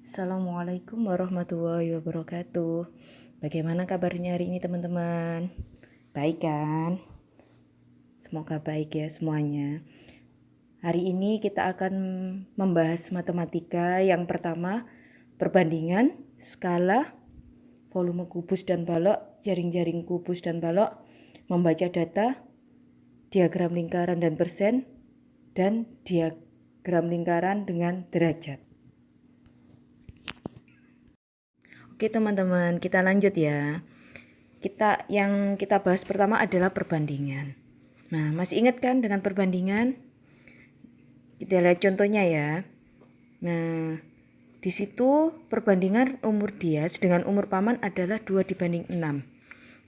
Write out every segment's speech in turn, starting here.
Assalamualaikum warahmatullahi wabarakatuh. Bagaimana kabarnya hari ini teman-teman? Baik kan? Semoga baik ya semuanya. Hari ini kita akan membahas matematika. Yang pertama, perbandingan, skala, volume kubus dan balok, jaring-jaring kubus dan balok, membaca data, diagram lingkaran dan persen, dan diagram lingkaran dengan derajat. Oke teman-teman, kita lanjut ya. Yang kita bahas pertama adalah perbandingan. Nah, masih ingat kan dengan perbandingan? Kita lihat contohnya ya. Nah, di situ perbandingan umur Dias dengan umur paman adalah 2 dibanding 6.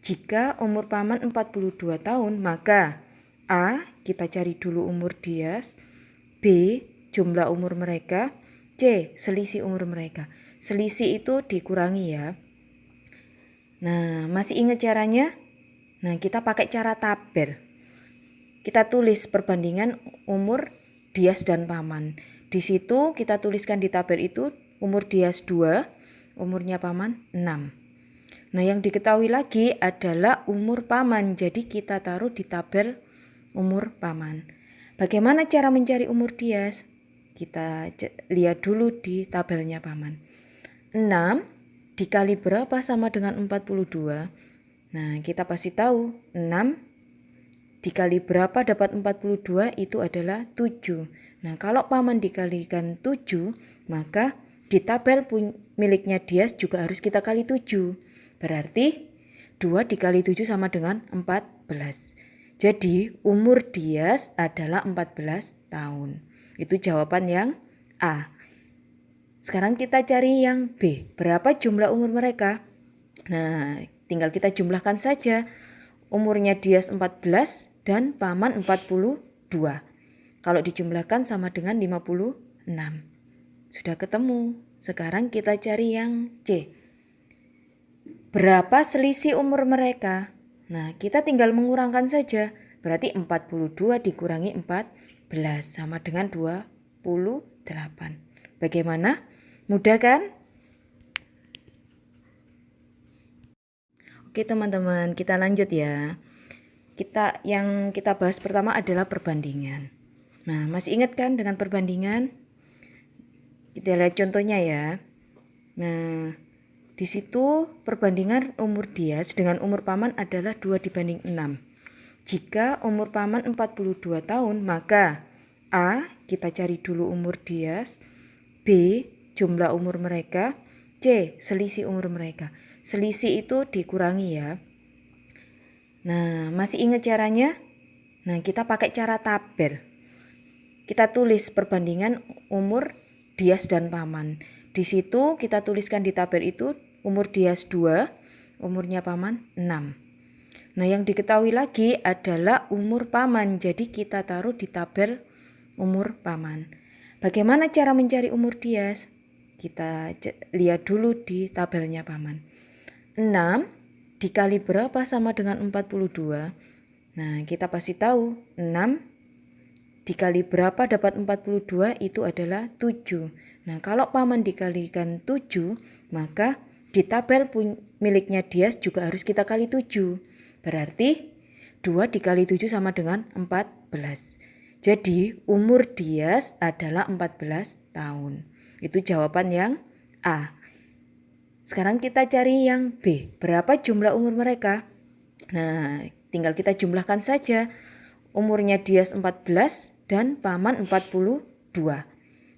Jika umur paman 42 tahun, maka A, kita cari dulu umur Dias, B, jumlah umur mereka, C, selisih umur mereka. Selisih itu dikurangi ya. Nah, masih ingat caranya? Nah, kita pakai cara tabel. Kita tulis perbandingan umur Dias dan paman. Di situ kita tuliskan di tabel itu umur Dias 2, umurnya paman 6. Nah, yang diketahui lagi adalah umur paman. Jadi kita taruh di tabel umur paman. Bagaimana cara mencari umur Dias? Kita lihat dulu di tabelnya paman. 6 dikali berapa sama dengan 42? Nah, kita pasti tahu 6 dikali berapa dapat 42 itu adalah 7. Nah, kalau paman dikalikan 7, maka di tabel miliknya Dias juga harus kita kali 7. Berarti 2 dikali 7 sama dengan 14. Jadi umur Dias adalah 14 tahun. Itu jawaban yang A. Sekarang kita cari yang B. Berapa jumlah umur mereka? Nah, tinggal kita jumlahkan saja. Umurnya Dias 14 dan paman 42. Kalau dijumlahkan sama dengan 56. Sudah ketemu. Sekarang kita cari yang C. Berapa selisih umur mereka? Nah, kita tinggal mengurangkan saja. Berarti 42 dikurangi 14 sama dengan 28. Bagaimana? Mudah kan? Oke teman-teman, kita lanjut ya. Yang kita bahas pertama adalah perbandingan. Nah, masih ingat kan dengan perbandingan? Kita lihat contohnya ya. Nah, di situ perbandingan umur Dias dengan umur paman adalah 2 dibanding 6. Jika umur paman 42 tahun, maka A, kita cari dulu umur Dias, B, jumlah umur mereka, C, selisih umur mereka. Selisih itu dikurangi ya. Nah, masih ingat caranya? Nah, kita pakai cara tabel. Kita tulis perbandingan umur Dias dan paman. Di situ kita tuliskan di tabel itu umur Dias 2, umurnya paman 6. Nah, yang diketahui lagi adalah umur paman. Jadi kita taruh di tabel umur paman. Bagaimana cara mencari umur Dias? Kita lihat dulu di tabelnya paman. 6 dikali berapa sama dengan 42? Nah, kita pasti tahu 6 dikali berapa dapat 42 itu adalah 7. Nah, kalau paman dikalikan 7, maka di tabel miliknya Dias juga harus kita kali 7. Berarti 2 dikali 7 sama dengan 14. Jadi umur Dias adalah 14 tahun. Itu jawaban yang A. Sekarang kita cari yang B. Berapa jumlah umur mereka? Nah, tinggal kita jumlahkan saja. Umurnya Dias 14 dan paman 42.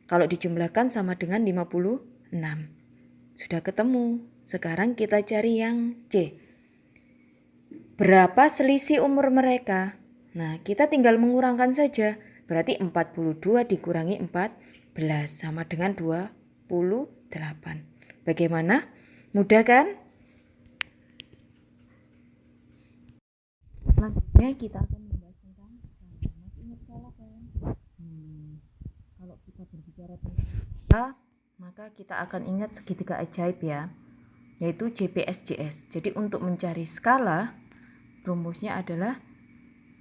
Kalau dijumlahkan sama dengan 56. Sudah ketemu. Sekarang kita cari yang C. Berapa selisih umur mereka? Nah, kita tinggal mengurangkan saja. Berarti 42 dikurangi 14 sama dengan 28. Bagaimana? Mudah kan? Selanjutnya kita akan membahas tentang skala. Masih ingat skala kan? Kalau kita berbicara tentang skala, maka kita akan ingat segitiga ajaib ya, yaitu JPSJS. Jadi untuk mencari skala, rumusnya adalah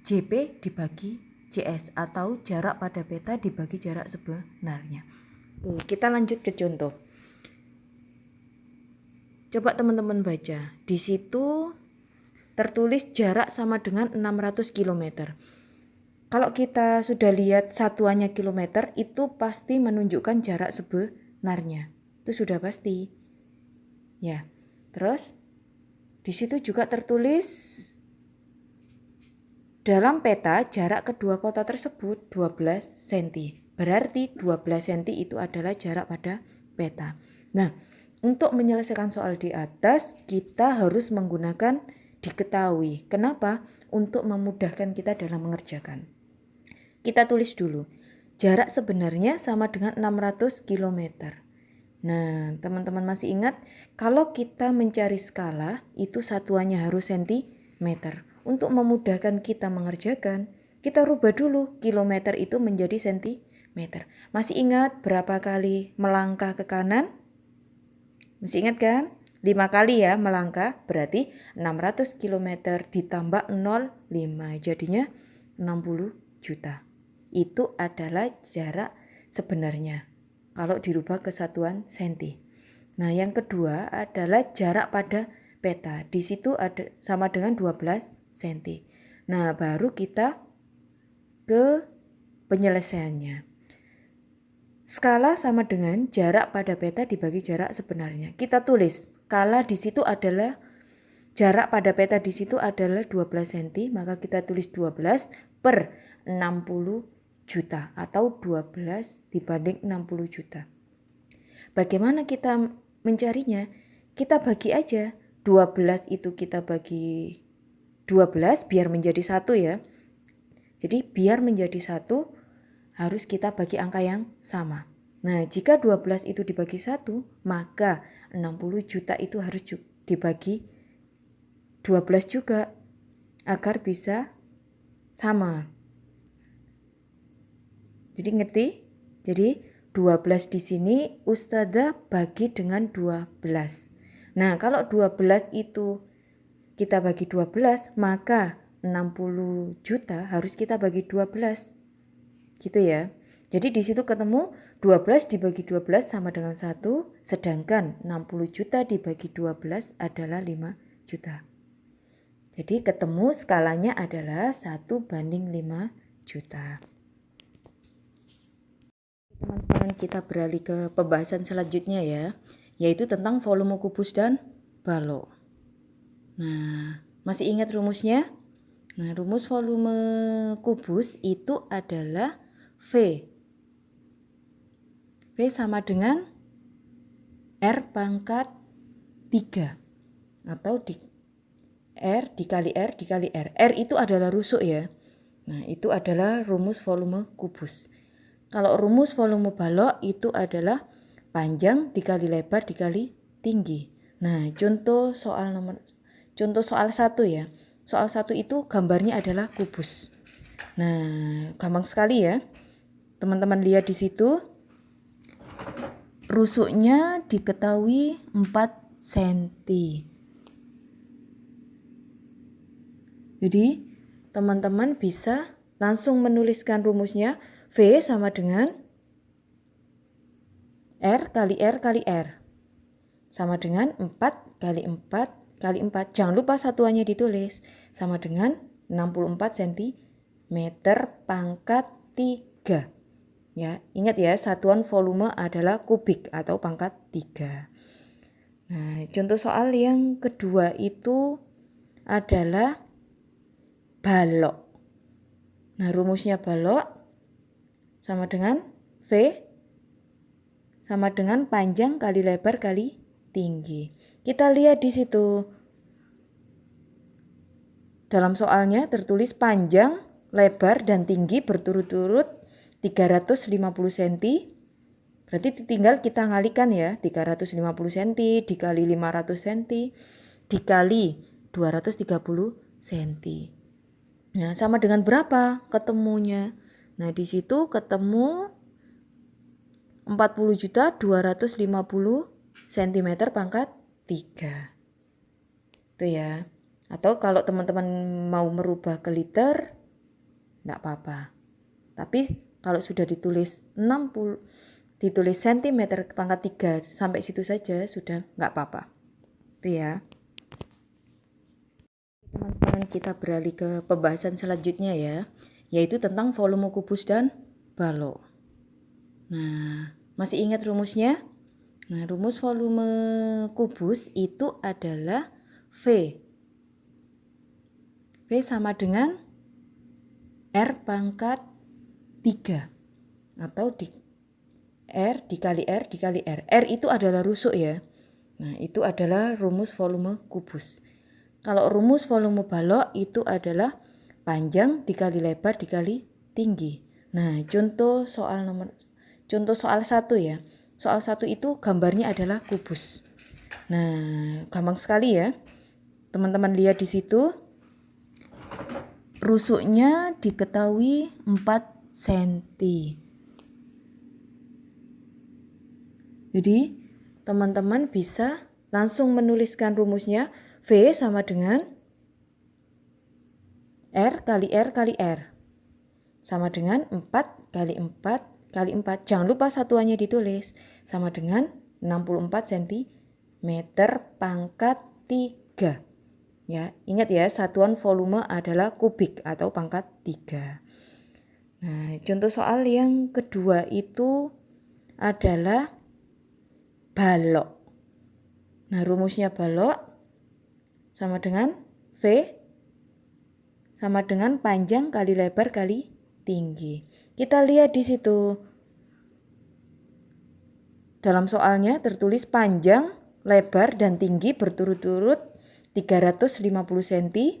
JP dibagi JS atau jarak pada peta dibagi jarak sebenarnya. Oke, kita lanjut ke contoh. Coba teman-teman baca. Di situ tertulis jarak sama dengan 600 km. Kalau kita sudah lihat satuannya kilometer, itu pasti menunjukkan jarak sebenarnya. Itu sudah pasti. Ya. Terus di situ juga tertulis dalam peta jarak kedua kota tersebut 12 cm. Berarti 12 cm itu adalah jarak pada peta. Nah, untuk menyelesaikan soal di atas, kita harus menggunakan diketahui. Kenapa? Untuk memudahkan kita dalam mengerjakan. Kita tulis dulu. Jarak sebenarnya sama dengan 600 km. Nah, teman-teman masih ingat? Kalau kita mencari skala, itu satuannya harus sentimeter. Untuk memudahkan kita mengerjakan, kita rubah dulu kilometer itu menjadi sentimeter. Masih ingat berapa kali melangkah ke kanan? Masih ingat kan? 5 kali ya melangkah, berarti 600 km ditambah 0,5, jadinya 60 juta. Itu adalah jarak sebenarnya kalau dirubah ke satuan senti. Nah, yang kedua adalah jarak pada peta. Di situ ada sama dengan 12 cm. Nah, baru kita ke penyelesaiannya. Skala sama dengan jarak pada peta dibagi jarak sebenarnya. Kita tulis skala di situ adalah jarak pada peta di situ adalah 12 cm, maka kita tulis 12 per 60 juta atau 12 dibanding 60 juta. Bagaimana kita mencarinya? Kita bagi aja. 12 itu kita bagi 12 biar menjadi 1 ya. Jadi biar menjadi 1 harus kita bagi angka yang sama. Nah, jika 12 itu dibagi 1, maka 60 juta itu harus dibagi 12 juga agar bisa sama. Jadi ngerti? Jadi 12 di sini Ustazah bagi dengan 12. Nah, kalau 12 itu kita bagi 12, maka 60 juta harus kita bagi 12. Gitu ya. Jadi di situ ketemu 12 dibagi 12 sama dengan 1, sedangkan 60 juta dibagi 12 adalah 5 juta. Jadi ketemu skalanya adalah 1:5 juta. Teman-teman, kita beralih ke pembahasan selanjutnya ya, yaitu tentang volume kubus dan balok. Nah, masih ingat rumusnya? Nah, rumus volume kubus itu adalah V. V sama dengan R pangkat 3 atau R dikali R dikali R. R itu adalah rusuk ya. Nah, itu adalah rumus volume kubus. Kalau rumus volume balok itu adalah panjang dikali lebar dikali tinggi. Nah, contoh soal 1 ya. Soal 1 itu gambarnya adalah kubus. Nah, gampang sekali ya. Teman-teman lihat di situ. Rusuknya diketahui 4 cm. Jadi, teman-teman bisa langsung menuliskan rumusnya. V sama dengan R kali R kali R. Sama dengan 4 kali 4 kali 4. Jangan lupa satuannya ditulis. Sama dengan 64 cm pangkat 3. Ya, ingat ya, satuan volume adalah kubik atau pangkat 3. Nah, contoh soal yang kedua itu adalah balok. Nah, rumusnya balok sama dengan V sama dengan panjang kali lebar kali tinggi. Kita lihat di situ. Dalam soalnya tertulis panjang, lebar, dan tinggi berturut-turut 350 cm. Berarti tinggal kita ngalikan ya. 350 cm dikali 500 cm dikali 230 cm. Nah, sama dengan berapa ketemunya? Nah, di situ ketemu 40.250 cm pangkat 3. Itu ya. Atau kalau teman-teman mau merubah ke liter, enggak apa-apa. Tapi kalau sudah ditulis cm pangkat 3 sampai situ saja sudah enggak apa-apa. Itu ya. Teman-teman, kita beralih ke pembahasan selanjutnya ya, yaitu tentang volume kubus dan balok. Nah, masih ingat rumusnya? Nah, rumus volume kubus itu adalah V. V sama dengan R pangkat 3 atau R dikali R dikali R. R itu adalah rusuk ya. Nah, itu adalah rumus volume kubus. Kalau rumus volume balok itu adalah panjang dikali lebar dikali tinggi. Nah, contoh soal 1 ya. Soal 1 itu gambarnya adalah kubus. Nah, gampang sekali ya. Teman-teman lihat di situ. Rusuknya diketahui 4 cm. Jadi, teman-teman bisa langsung menuliskan rumusnya. V sama dengan R kali R kali R. Sama dengan 4 kali 4 kali 4. Jangan lupa satuannya ditulis. Sama dengan 64 cm pangkat 3. Ya, ingat ya, satuan volume adalah kubik atau pangkat 3. Nah, contoh soal yang kedua itu adalah balok. Nah, rumusnya balok sama dengan V sama dengan panjang kali lebar kali tinggi. Kita lihat di situ. Dalam soalnya tertulis panjang, lebar, dan tinggi berturut-turut 350 cm.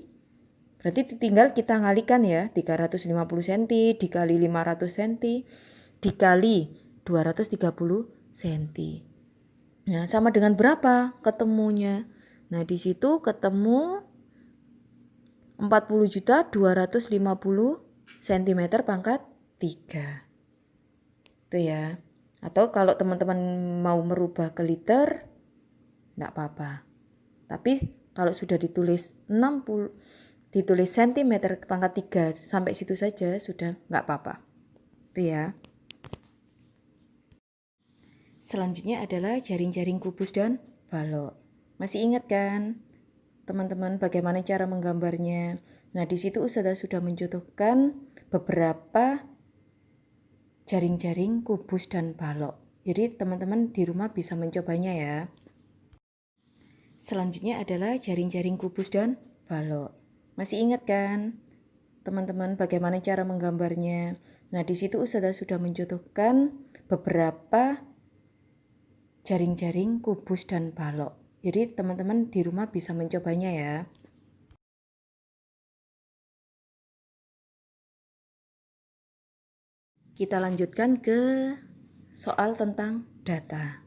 Berarti tinggal kita ngalikan ya, 350 cm dikali 500 cm dikali 230 cm. Nah, sama dengan berapa ketemunya? Nah, di situ ketemu 40.250 cm pangkat 3. Itu ya. Atau kalau teman-teman mau merubah ke liter, enggak apa-apa. Tapi kalau sudah ditulis cm pangkat 3 sampai situ saja sudah enggak apa-apa. Itu ya. Selanjutnya adalah jaring-jaring kubus dan balok. Masih ingat kan? Teman-teman bagaimana cara menggambarnya? Nah, di situ Ustazah sudah mencontohkan beberapa jaring-jaring kubus dan balok. Jadi teman-teman di rumah bisa mencobanya ya. Selanjutnya adalah jaring-jaring kubus dan balok. Masih ingat kan? Teman-teman bagaimana cara menggambarnya? Nah, di situ Ustazah sudah mencontohkan beberapa jaring-jaring kubus dan balok. Jadi teman-teman di rumah bisa mencobanya ya. Kita lanjutkan ke soal tentang data.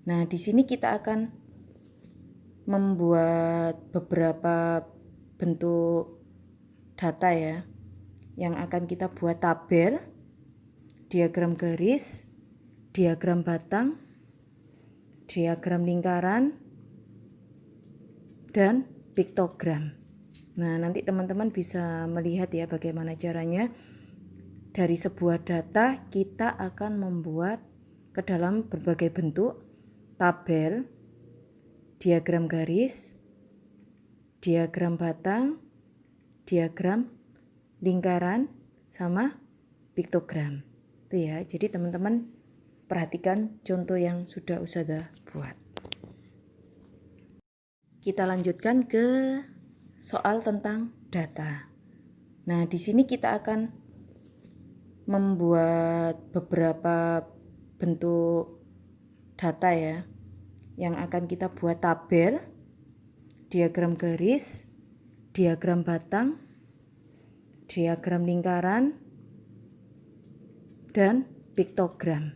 Nah, di sini kita akan membuat beberapa bentuk data ya. Yang akan kita buat tabel, diagram garis, diagram batang, diagram lingkaran, dan piktogram. Nah, nanti teman-teman bisa melihat ya bagaimana caranya. Dari sebuah data kita akan membuat ke dalam berbagai bentuk tabel, diagram garis, diagram batang, diagram lingkaran, sama piktogram. Itu ya. Jadi teman-teman perhatikan contoh yang sudah Ustazah buat. Kita lanjutkan ke soal tentang data. Nah, di sini kita akan membuat beberapa bentuk data ya. Yang akan kita buat tabel, diagram garis, diagram batang, diagram lingkaran, dan piktogram.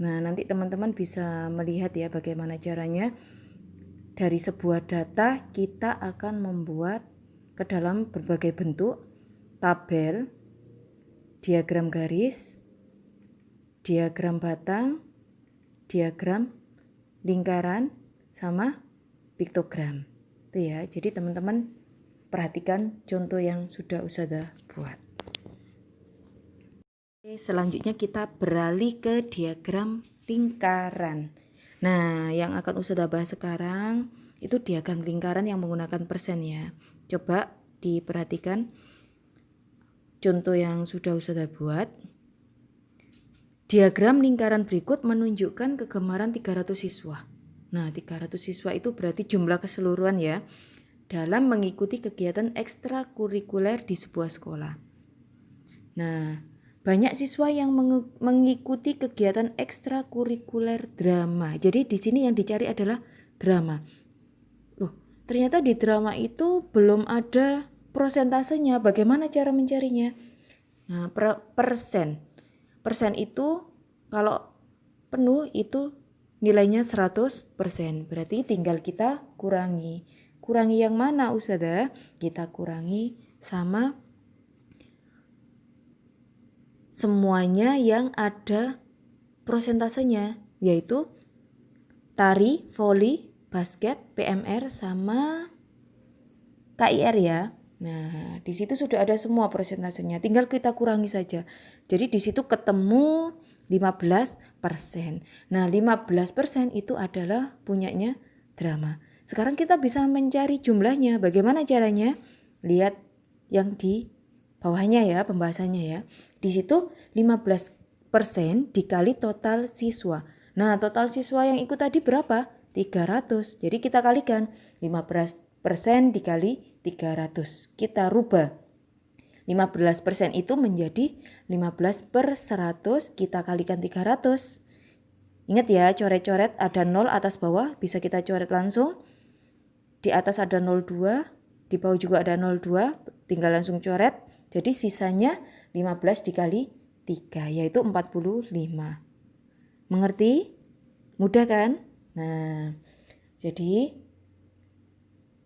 Nah, nanti teman-teman bisa melihat ya bagaimana caranya. Dari sebuah data kita akan membuat ke dalam berbagai bentuk tabel, diagram garis, diagram batang, diagram lingkaran, sama piktogram. Itu ya. Jadi teman-teman perhatikan contoh yang sudah Ustazah buat. Selanjutnya kita beralih ke diagram lingkaran. Nah, yang akan Ustazah bahas sekarang Itu diagram lingkaran yang menggunakan persen ya. Coba diperhatikan contoh yang sudah Ustazah buat. Diagram lingkaran berikut menunjukkan kegemaran 300 siswa. Nah, 300 siswa itu berarti jumlah keseluruhan ya dalam mengikuti kegiatan ekstrakurikuler di sebuah sekolah. Nah, banyak siswa yang mengikuti kegiatan ekstrakurikuler drama. Jadi di sini yang dicari adalah drama. Loh, ternyata di drama itu belum ada prosentasenya. Bagaimana cara mencarinya? Nah, persen. Persen itu kalau penuh itu nilainya 100%. Berarti tinggal kita kurangi. Kurangi yang mana Ustazah? Kita kurangi sama semuanya yang ada prosentasenya, yaitu tari, voli, basket, PMR sama KIR ya. Nah, di situ sudah ada semua prosentasenya, tinggal kita kurangi saja. Jadi di situ ketemu 15%. Nah, 15% itu adalah punyanya drama. Sekarang kita bisa mencari jumlahnya. Bagaimana caranya? Lihat yang di bawahnya ya, pembahasannya ya. Di situ 15% dikali total siswa. Nah, total siswa yang ikut tadi berapa? 300. Jadi kita kalikan 15% dikali 300. Kita rubah. 15% itu menjadi 15/100, kita kalikan 300. Ingat ya, coret-coret ada 0 atas bawah, bisa kita coret langsung. Di atas ada 02, di bawah juga ada 02, tinggal langsung coret. Jadi sisanya 15 dikali 3, yaitu 45. Mengerti? Mudah kan? Nah, jadi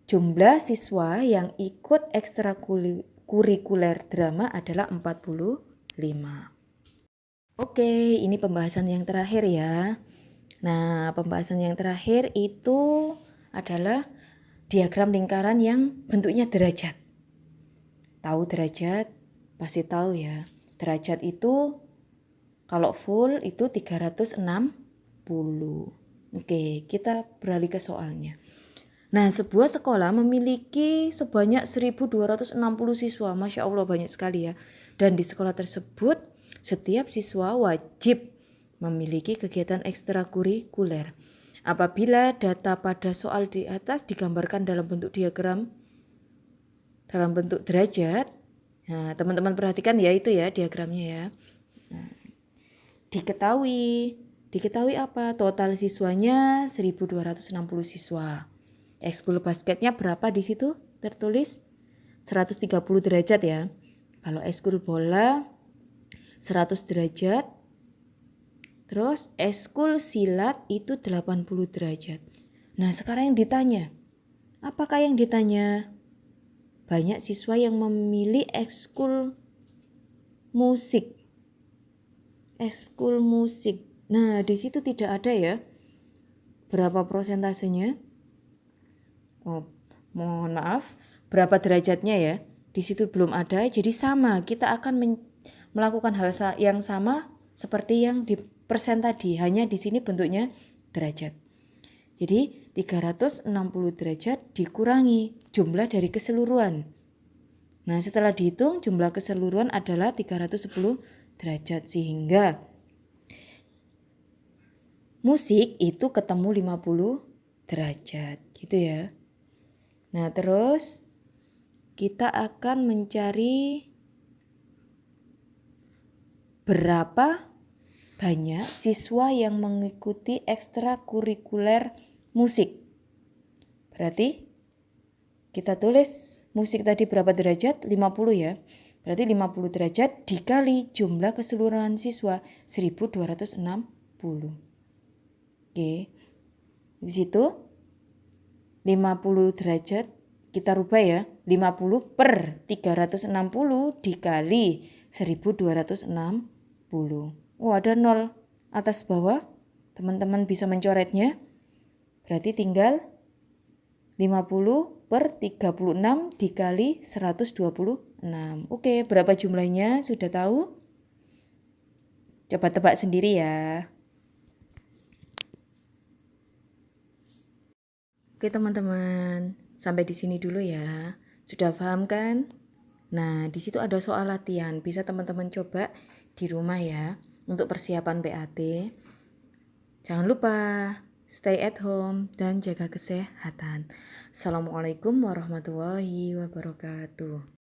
jumlah siswa yang ikut ekstrakurikuler drama adalah 45. Oke, ini pembahasan yang terakhir ya. Nah, pembahasan yang terakhir itu adalah diagram lingkaran yang bentuknya derajat. Tahu derajat? Pasti tahu ya. Derajat itu kalau full itu 360. Oke, kita beralih ke soalnya. Nah, sebuah sekolah memiliki sebanyak 1.260 siswa. Masya Allah, banyak sekali ya. Dan di sekolah tersebut, setiap siswa wajib memiliki kegiatan ekstrakurikuler. Apabila data pada soal di atas digambarkan dalam bentuk diagram, dalam bentuk derajat, nah teman-teman perhatikan ya itu ya diagramnya ya. Nah, diketahui apa? Total siswanya 1.260 siswa. Ekskul basketnya berapa di situ? Tertulis 130 derajat ya. Kalau ekskul bola 100 derajat. Terus ekskul silat itu 80 derajat. Nah, sekarang yang ditanya. Apakah yang ditanya? Banyak siswa yang memilih ekskul musik. Ekskul musik. Nah, di situ tidak ada ya. Berapa prosentasenya? Oh, mohon maaf. Berapa derajatnya ya? Di situ belum ada. Jadi sama, kita akan melakukan hal yang sama seperti yang di persen tadi, hanya di sini bentuknya derajat. Jadi 360 derajat dikurangi jumlah dari keseluruhan. Nah, setelah dihitung jumlah keseluruhan adalah 310 derajat, sehingga musik itu ketemu 50 derajat gitu ya. Nah, terus kita akan mencari berapa banyak siswa yang mengikuti ekstrakurikuler musik. Berarti kita tulis musik tadi berapa derajat? 50 ya. Berarti 50 derajat dikali jumlah keseluruhan siswa 1.260. Oke. Di situ 50 derajat kita rubah ya. 50/360 dikali 1.260. Oh, ada 0 atas bawah. Teman-teman bisa mencoretnya. Berarti tinggal 50/36 dikali 126. Oke, berapa jumlahnya? Sudah tahu? Coba tebak sendiri ya. Oke teman-teman, sampai di sini dulu ya. Sudah paham kan? Nah, di situ ada soal latihan, bisa teman-teman coba di rumah ya untuk persiapan PAT. Jangan lupa stay at home dan jaga kesehatan. Assalamualaikum warahmatullahi wabarakatuh.